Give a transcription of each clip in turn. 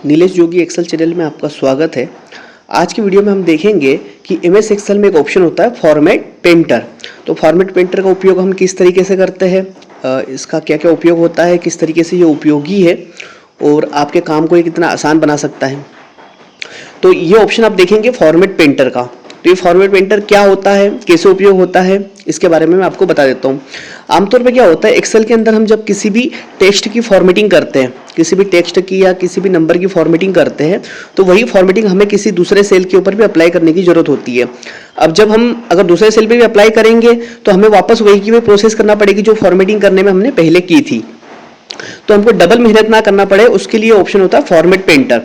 नीलेश जोगी Excel channel में आपका स्वागत है। आज की वीडियो में हम देखेंगे कि एमएस एक्सेल में एक ऑप्शन होता है फॉर्मेट पेंटर। तो फॉर्मेट पेंटर का उपयोग हम किस तरीके से करते हैं, इसका क्या क्या उपयोग होता है, किस तरीके से ये उपयोगी है और आपके काम को ये कितना आसान बना सकता है। तो ये ऑप्शन आप देखेंगे फॉर्मेट पेंटर का। तो ये फॉर्मेट पेंटर क्या होता है, कैसे उपयोग होता है, इसके बारे में मैं आपको बता देता हूँ। आमतौर पे क्या होता है, एक्सेल के अंदर हम जब किसी भी टेक्स्ट की फॉर्मेटिंग करते हैं, किसी भी टेक्स्ट की या किसी भी नंबर की फॉर्मेटिंग करते हैं, तो वही फॉर्मेटिंग हमें किसी दूसरे सेल के ऊपर भी अप्लाई करने की जरूरत होती है। अब जब हम अगर दूसरे सेल पे भी अप्लाई करेंगे तो हमें वापस वही की वही प्रोसेस करना पड़ेगी जो फॉर्मेटिंग करने में हमने पहले की थी। तो हमको डबल मेहनत ना करना पड़े, उसके लिए ऑप्शन होता है फॉर्मेट पेंटर।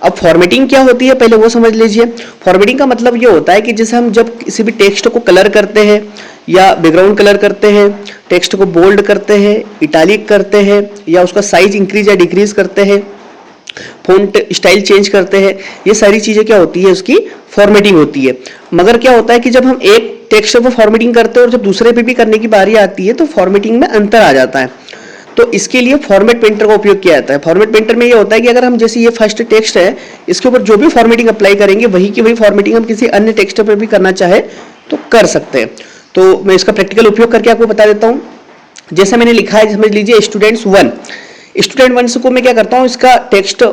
अब फॉर्मेटिंग क्या होती है पहले वो समझ लीजिए। फॉर्मेटिंग का मतलब ये होता है कि जैसे हम जब किसी भी टेक्स्ट को कलर करते हैं या बैकग्राउंड कलर करते हैं, टेक्स्ट को बोल्ड करते हैं, इटैलिक करते हैं या उसका साइज इंक्रीज या डिक्रीज करते हैं, फ़ॉन्ट स्टाइल चेंज करते हैं, ये सारी चीज़ें क्या होती है, उसकी फॉर्मेटिंग होती है। मगर क्या होता है कि जब हम एक टेक्स्ट पर फॉर्मेटिंग करते हैं और जब दूसरे पे भी करने की बारी आती है तो फॉर्मेटिंग में अंतर आ जाता है। तो इसके लिए फॉर्मेट पेंटर का उपयोग किया जाता है। फॉर्मेट पेंटर में ये होता है कि अगर हम जैसे ये फर्स्ट टेक्स्ट है, इसके ऊपर जो भी फॉर्मेटिंग अप्लाई करेंगे वही की वही फॉर्मेटिंग हम किसी अन्य टेक्स्ट पर भी करना चाहे तो कर सकते हैं। तो मैं इसका प्रैक्टिकल उपयोग करके आपको बता देता हूँ। जैसे मैंने लिखा है, समझ लीजिए स्टूडेंट्स 1। स्टूडेंट 1 को मैं क्या करता हूँ, इसका टेक्स्ट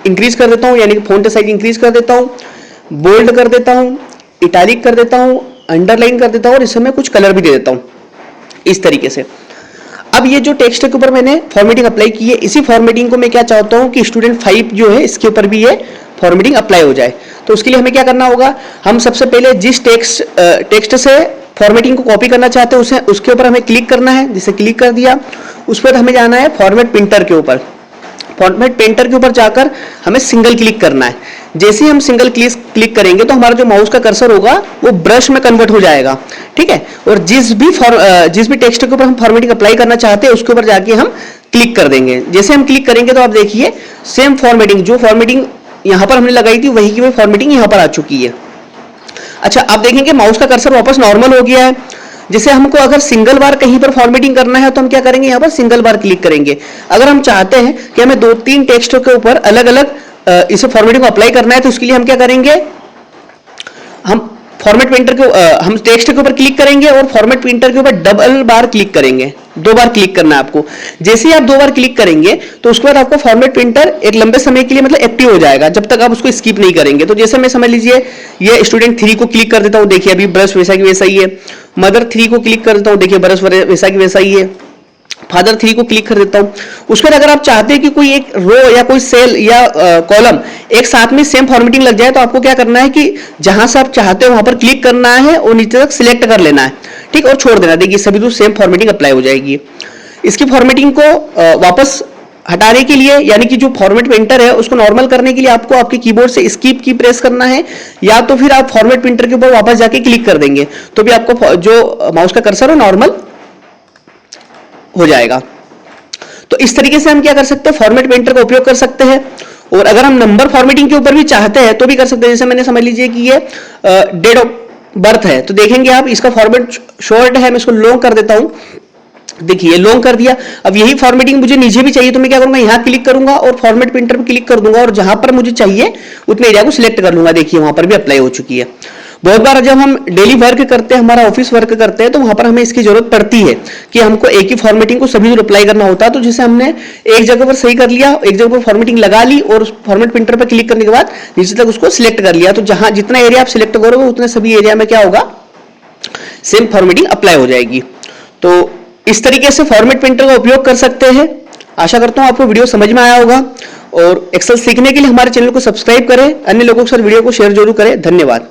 इंक्रीज कर देता हूँ, यानी कि फॉन्ट साइज इंक्रीज कर देता हूँ, बोल्ड कर देता हूँ, इटैलिक कर देता हूँ, अंडरलाइन कर देता हूँ और इसमें कुछ कलर भी दे देता हूँ इस तरीके से। अब ये जो टेक्स्ट के ऊपर मैंने फॉर्मेटिंग अप्लाई की है, इसी फॉर्मेटिंग को मैं क्या चाहता हूँ कि स्टूडेंट 5 जो है इसके ऊपर भी ये फॉर्मेटिंग अप्लाई हो जाए। तो उसके लिए हमें क्या करना होगा, हम सबसे पहले जिस टेक्स्ट से फॉर्मेटिंग को कॉपी करना चाहते हैं उसके ऊपर हमें क्लिक करना है। जिसे क्लिक कर दिया, उस पर हमें जाना है फॉर्मेट पेंटर के ऊपर। फॉर्मेट पेंटर के ऊपर जाकर हमें सिंगल क्लिक करना है। जैसे ही हम सिंगल क्लिक करेंगे तो हमारा जो माउस का कर्सर होगा वो ब्रश में कन्वर्ट हो जाएगा, ठीक है। और जिस भी टेक्स्ट के ऊपर हम फॉर्मेटिंग अप्लाई करना चाहते हैं उसके ऊपर जाके हम क्लिक कर देंगे। जैसे हम क्लिक करेंगे तो आप देखिए सेम फॉर्मेटिंग, जो फॉर्मेटिंग यहाँ पर हमने लगाई थी वही की वही फॉर्मेटिंग यहाँ पर आ चुकी है। अच्छा, आप देखेंगे माउस का कर्सर वापस नॉर्मल हो गया है। जैसे हमको अगर सिंगल बार कहीं पर फॉर्मेटिंग करना है तो हम क्या करेंगे, यहाँ पर सिंगल बार क्लिक करेंगे। अगर हम चाहते हैं कि हमें 2-3 टेक्स्ट के ऊपर अलग अलग इसे फॉर्मेटिंग को अप्लाई करना है तो उसके लिए हम क्या करेंगे, हम फॉर्मेट पेंटर के हम टेक्स्ट के ऊपर क्लिक करेंगे और फॉर्मेट पेंटर के ऊपर डबल बार क्लिक करेंगे। 2 बार क्लिक करना है आपको। जैसे ही आप 2 बार क्लिक करेंगे तो उसके बाद आपको फॉर्मेट पेंटर एक लंबे समय के लिए मतलब एक्टिव हो जाएगा जब तक आप उसको स्किप नहीं करेंगे। तो जैसे मैं समझ लीजिए ये स्टूडेंट 3 को क्लिक कर देता हूं, देखिए अभी ब्रश वैसा की वैसा ही है। मदर 3 को क्लिक कर देता हूं, देखिए ब्रश वैसा की वैसा ही है। फादर 3 को क्लिक कर देता हूं। उसके बाद अगर आप चाहते हैं कि कोई एक रो या कोई सेल या कॉलम एक साथ में सेम फॉर्मेटिंग लग जाए तो आपको क्या करना है कि जहां से आप चाहते हो वहां पर क्लिक करना है और नीचे तक सिलेक्ट कर लेना है, ठीक, और छोड़ देना। देखिए सभी तो सेम फॉर्मेटिंग अप्लाई हो जाएगी। इसकी फॉर्मेटिंग को वापस हटाने के लिए, यानी कि जो फॉर्मेट पेंटर है उसको नॉर्मल करने के लिए आपको आपके कीबोर्ड से एस्केप की प्रेस करना है, या तो फिर आप फॉर्मेट पेंटर के ऊपर वापस जाके क्लिक कर देंगे तो भी आपको जो माउस का कर्सर है नॉर्मल हो जाएगा। तो इस तरीके से हम क्या कर सकते हैं, फॉर्मेट पेंटर का उपयोग कर सकते हैं। और अगर हम नंबर फॉर्मेटिंग के ऊपर भी चाहते हैं तो भी कर सकते हैं। जैसे मैंने समझ लीजिए कि ये डेट ऑफ बर्थ है तो देखेंगे आप इसका फॉर्मेट शॉर्ट है, मैं इसको लॉन्ग कर देता हूं। देखिए लॉन्ग कर दिया। अब यही फॉर्मेटिंग मुझे नीचे भी चाहिए तो मैं क्या करूंगा, यहां क्लिक करूंगा और फॉर्मेट पेंटर पर क्लिक कर दूंगा और जहां पर मुझे चाहिए उतने एरिया को सिलेक्ट कर लूंगा। देखिए वहां पर भी अप्लाई हो चुकी है। बहुत बार जब हम डेली वर्क करते हैं, हमारा ऑफिस वर्क करते हैं, तो वहां पर हमें इसकी जरूरत पड़ती है कि हमको एक ही फॉर्मेटिंग को सभी अप्लाई करना होता है। तो जैसे हमने एक जगह पर सही कर लिया, एक जगह पर फॉर्मेटिंग लगा ली और फॉर्मेट प्रिंटर पर क्लिक करने के बाद नीचे तक उसको सिलेक्ट कर लिया, तो जहां जितना एरिया आप सिलेक्ट करोगे उतने सभी एरिया में क्या होगा, सेम फॉर्मेटिंग अप्लाई हो जाएगी। तो इस तरीके से फॉर्मेट प्रिंटर का उपयोग कर सकते हैं। आशा करता हूं आपको वीडियो समझ में आया होगा और एक्सेल सीखने के लिए हमारे चैनल को सब्सक्राइब करें, अन्य लोगों के साथ वीडियो को शेयर जरूर करें। धन्यवाद।